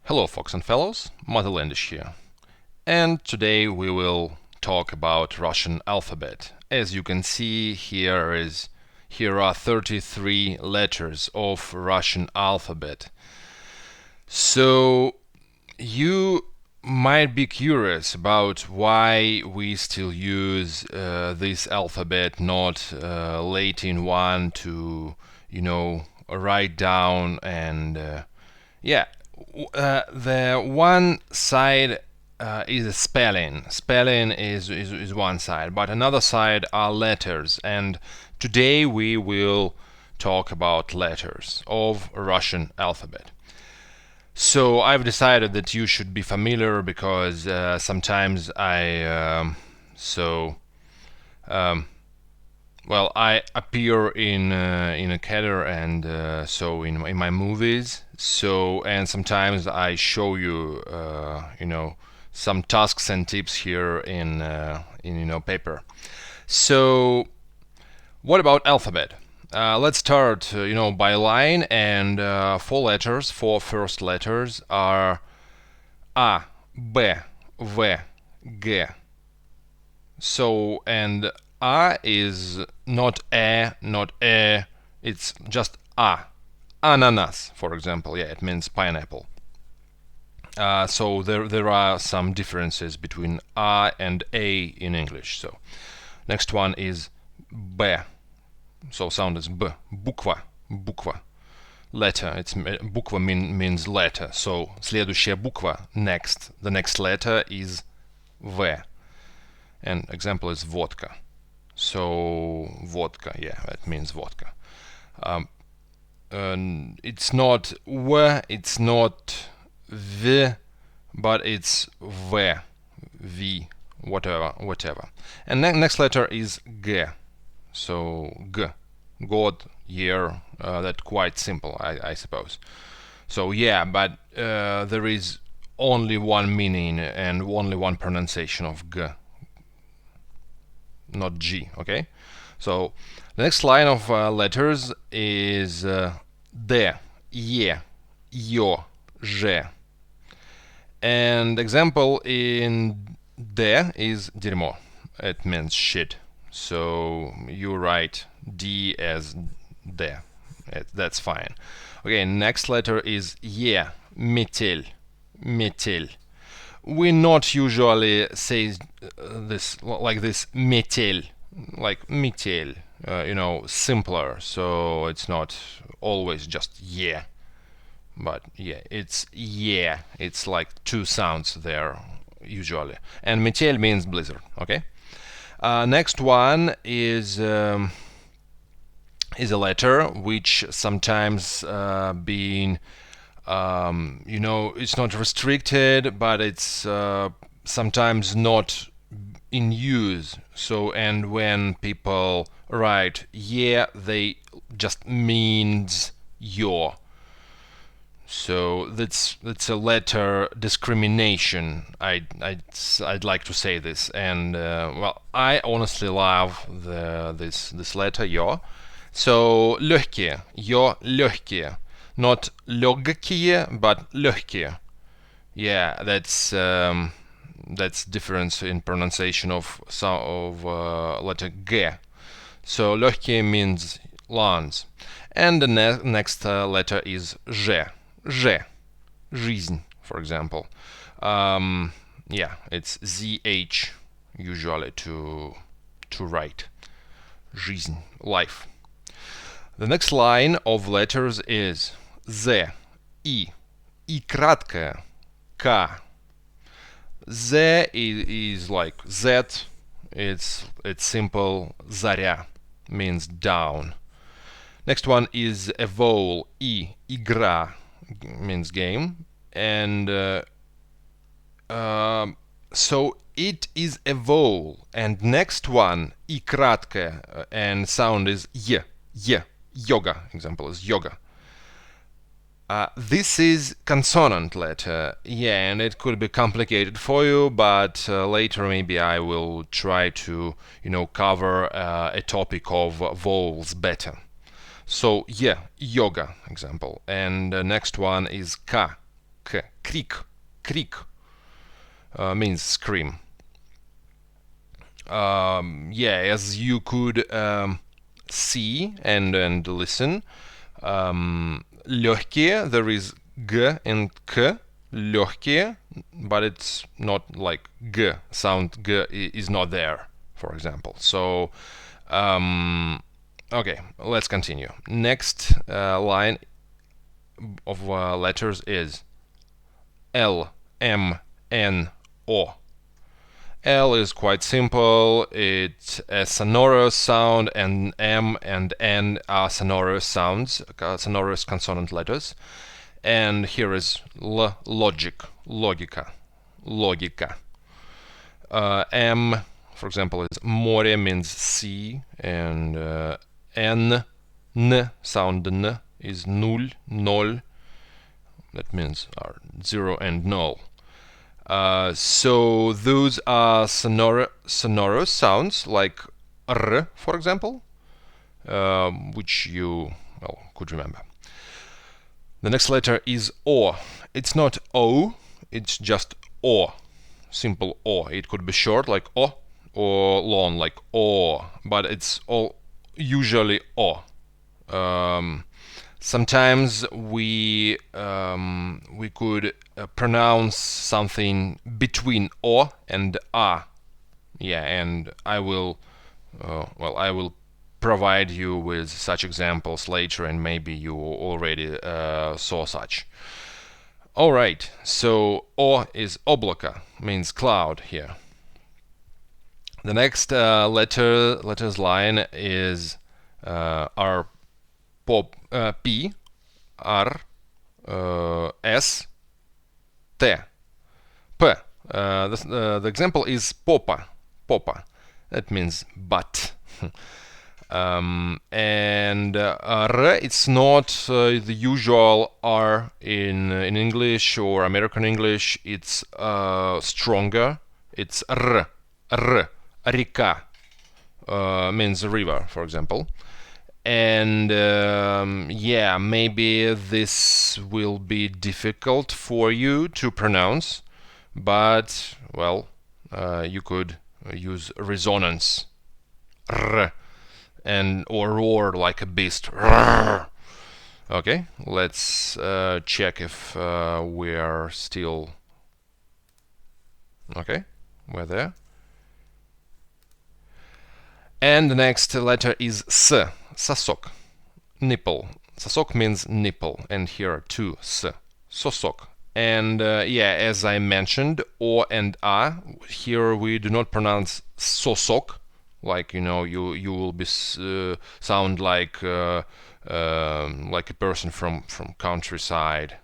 Hello, folks and fellows, Motherlandish here, and today we will talk about Russian alphabet. As you can see, here are 33 letters of Russian alphabet. So you might be curious about why we still use this alphabet, not Latin one to write down and yeah. The one side is spelling. Spelling is one side, but another side are letters. And today we will talk about letters of Russian alphabet. So I've decided that you should be familiar because sometimes I appear in a cadre and so in my movies. So and sometimes I show you some tasks and tips here in paper. So what about alphabet? Let's start by line, and four first letters are A, B, V, G. So and A is not not E, it's just A. Ananas, for example, yeah, it means pineapple. So there are some differences between A and A in English. So next one is B. So sound is B. Bukva. Letter. It's bukva means letter. So следующая буква, next. The next letter is V. And example is vodka. So vodka, yeah, that means vodka. It's not w, it's not v, but it's v, whatever. And next letter is g. So g, God, year. That's quite simple, I suppose. So yeah, but there is only one meaning and only one pronunciation of g, not G, okay? So the next line of letters is D, Ye, Yo, Же. And example in D is дерьмо. It means shit. So you write D as D. That's fine. Okay, next letter is Ye, метель, метель. We not usually say this like this метель, like метель, simpler. So it's not always just yeah, but yeah, it's yeah. It's like two sounds there usually. And метель means blizzard. Okay. Next one is a letter which sometimes being it's not restricted, but it's sometimes not in use. So, and when people write yeah, they just means your. So that's a letter discrimination. I'd like to say this, and I honestly love this letter your. So легкие, your легкие. Not легкие, but легкие. Yeah, that's difference in pronunciation of letter G. So легкие means lungs, and the next letter is Ж. Ж. Жизнь, for example. Yeah, it's ZH usually to write. Жизнь, life. The next line of letters is Z, I краткая, K. Z is like Z, it's simple, Заря means down. Next one is a vowel, I, игра means game, and so it is a vowel, and next one, I краткая, and sound is y, yoga, example is yoga. This is consonant letter, yeah, and it could be complicated for you, but later maybe I will try to, cover a topic of vowels better. So, yeah, yoga, example, and the next one is ka, Krik. Krik means scream. Yeah, as you could see and listen, легкие, there is g and k, легкие, but it's not like g, sound g is not there, for example. So, okay, let's continue. Next line of letters is L, M, N, O. L is quite simple, it's a sonorous sound, and M and N are sonorous sounds, sonorous consonant letters. And here is L, logic, logica, logica. M, for example, is море, means sea, and N, N, sound N, is null, nol, that means are zero and null. So those are sonorous sounds like R, for example, which you could remember. The next letter is O. It's not O, it's just O, simple O. It could be short like O or long like O, but it's all usually O. Sometimes we could pronounce something between O and A. Yeah, and I will provide you with such examples later, and maybe you already saw such. All right, so O is облако, means cloud here. The next letters line is R, P, R, S, T, P. The example is popa, popa. That means butt. And R, it's not the usual R in English or American English. It's stronger. It's R, R, река, means river, for example. And yeah, maybe this will be difficult for you to pronounce, but well, you could use resonance, R, and or roar like a beast. Roar. Okay, let's check if we're still okay. We're there. And the next letter is S, сосок, nipple. Сосок means nipple, and here too, S, сосок. And yeah, as I mentioned, O and A, here we do not pronounce сосок, like you will be sound like a person from countryside,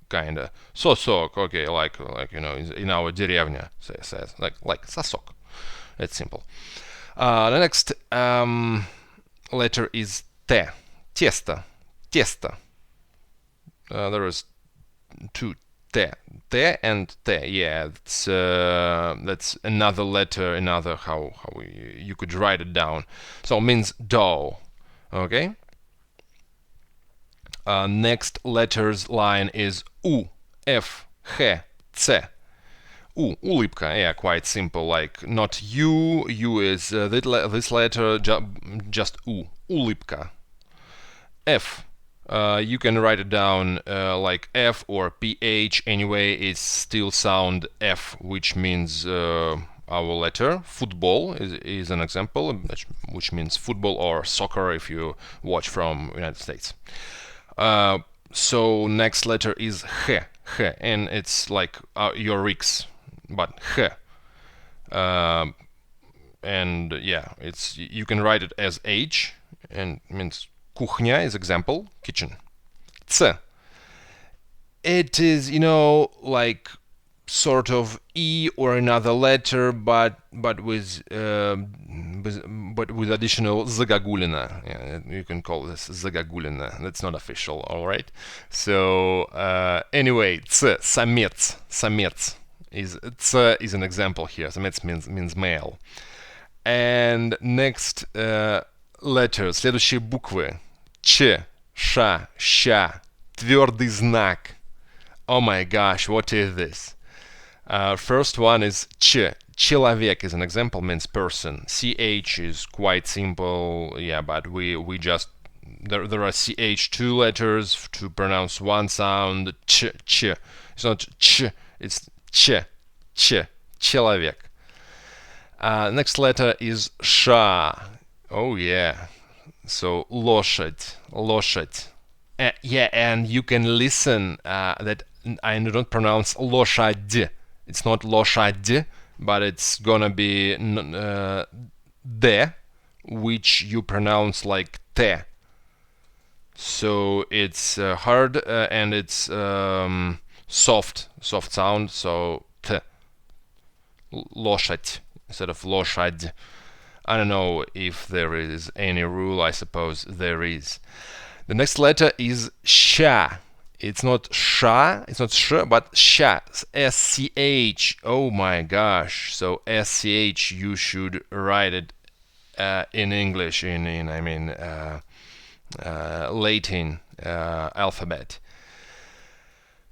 kinda сосок. Okay, like in our деревня says like сосок. It's simple. The next letter is T, тесто, тесто. There is two T, T and T. Yeah, that's another letter, another how you could write it down. So it means dough. Okay. Next letters line is U, F, H, C. Улыбка, yeah, quite simple, like not U, U is this letter, just U, улыбка. F, you can write it down like F or PH, anyway, it's still sound F, which means our letter. Football is an example, which means football or soccer if you watch from United States. So next letter is H, H, and it's like your Rix, but H. And yeah, you can write it as H, and means кухня is example, kitchen. C. It is, like sort of E or another letter, but with additional загогулина. Yeah, you can call this загогулина. That's not official, all right. So anyway, C, самец, самец is an example here. Самец means male. And next letters, следующие буквы: Ч, Ш, Щ, твердый знак, Oh my gosh, what is this? First one is ch. Человек is an example, means person. Ch is quite simple, yeah, but we just there are ch two letters to pronounce one sound. Ch. It's not ch. It's ch. Человек. Next letter is ша. Oh yeah. So лошадь. Yeah, and you can listen that I don't pronounce лошадь. It's not лошадь, but it's gonna be de, which you pronounce like te. So it's hard and it's soft sound. So t, лошадь instead of лошадь. I don't know if there is any rule. I suppose there is. The next letter is sha. It's not sha, it's not sh, but sha. S-C-H. Oh my gosh. So S-C-H, you should write it in English, in Latin alphabet.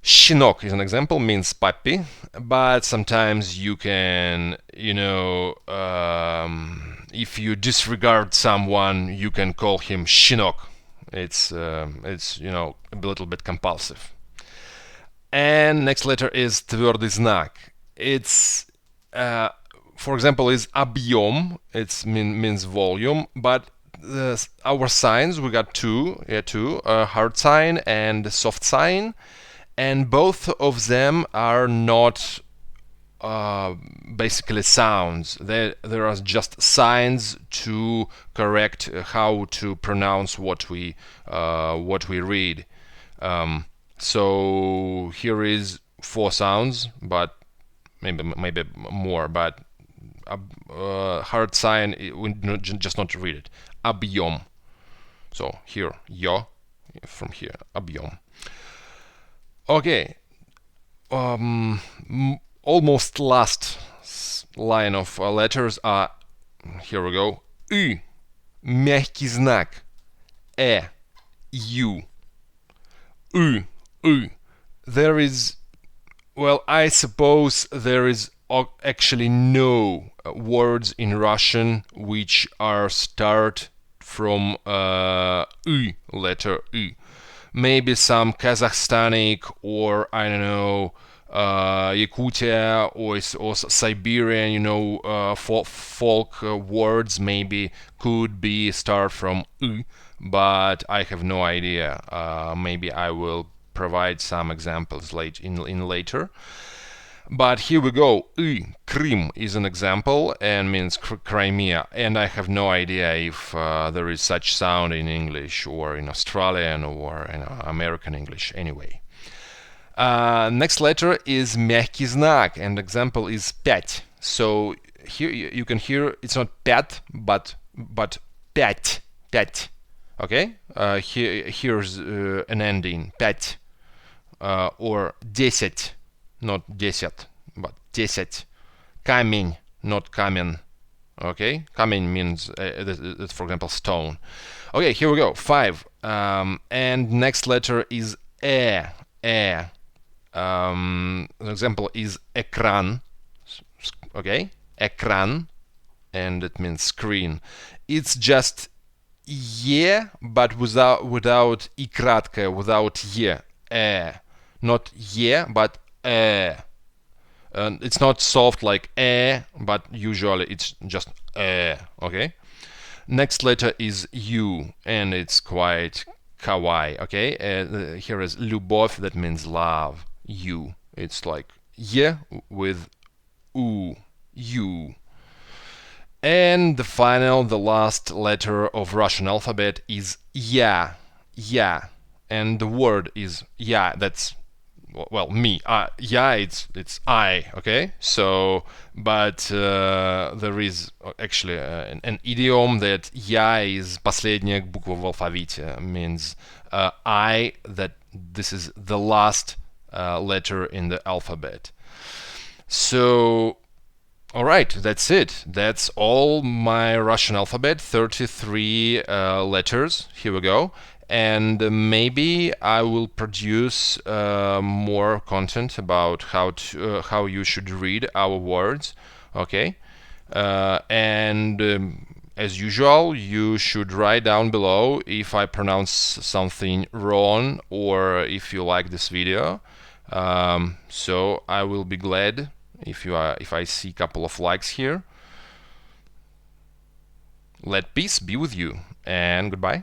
Щенок is an example, means puppy, but sometimes you can, if you disregard someone, you can call him щенок. It's a little bit compulsive. And next letter is твердый знак. It's for example, is объем. It means volume, but our signs, we got two, hard sign and soft sign, and both of them are not basically sounds. There are just signs to correct how to pronounce what we read. So here is 4 sounds, but maybe more. But hard sign, we just not read it. Объем. So here, yo, from here, объем. Okay. Almost last line of letters are, here we go, ы, мягкий знак, ю, ы. There is, well, I suppose there is actually no words in Russian which are start from ы, letter ы. Maybe some Kazakhstani or, I don't know, Yakutia or Siberian, folk words maybe could be start from ы, but I have no idea. Maybe I will provide some examples later. But here we go. ы, Krim is an example and means Crimea, and I have no idea if there is such sound in English or in Australian or in American English. Anyway. Next letter is мягкий знак, and example is пять. So here you can hear it's not пять, but пять. Okay? Here's an ending, пять, or десять, not десять, but десять. Камень, not камен. Okay? Камень means, for example, stone. Okay, here we go. 5. And next letter is the example is экран. Okay? Экран, and it means screen. It's just but without и краткое, without not but it's not soft like but usually it's just okay? Next letter is U, and it's quite kawaii, okay? Here is любовь, that means love. U, it's like with U. And the last letter of Russian alphabet is ya, and the word is ya. That's, well, me. Ya, it's I, okay? So, but there is actually an idiom that ya is последняя буква в алфавите, means I, that this is the last letter in the alphabet. So, alright, that's it. That's all my Russian alphabet, 33 letters. Here we go. and maybe I will produce more content about how you should read our words. Okay, and as usual, you should write down below if I pronounce something wrong or if you like this video. So I will be glad if I see a couple of likes here. Let peace be with you, and goodbye.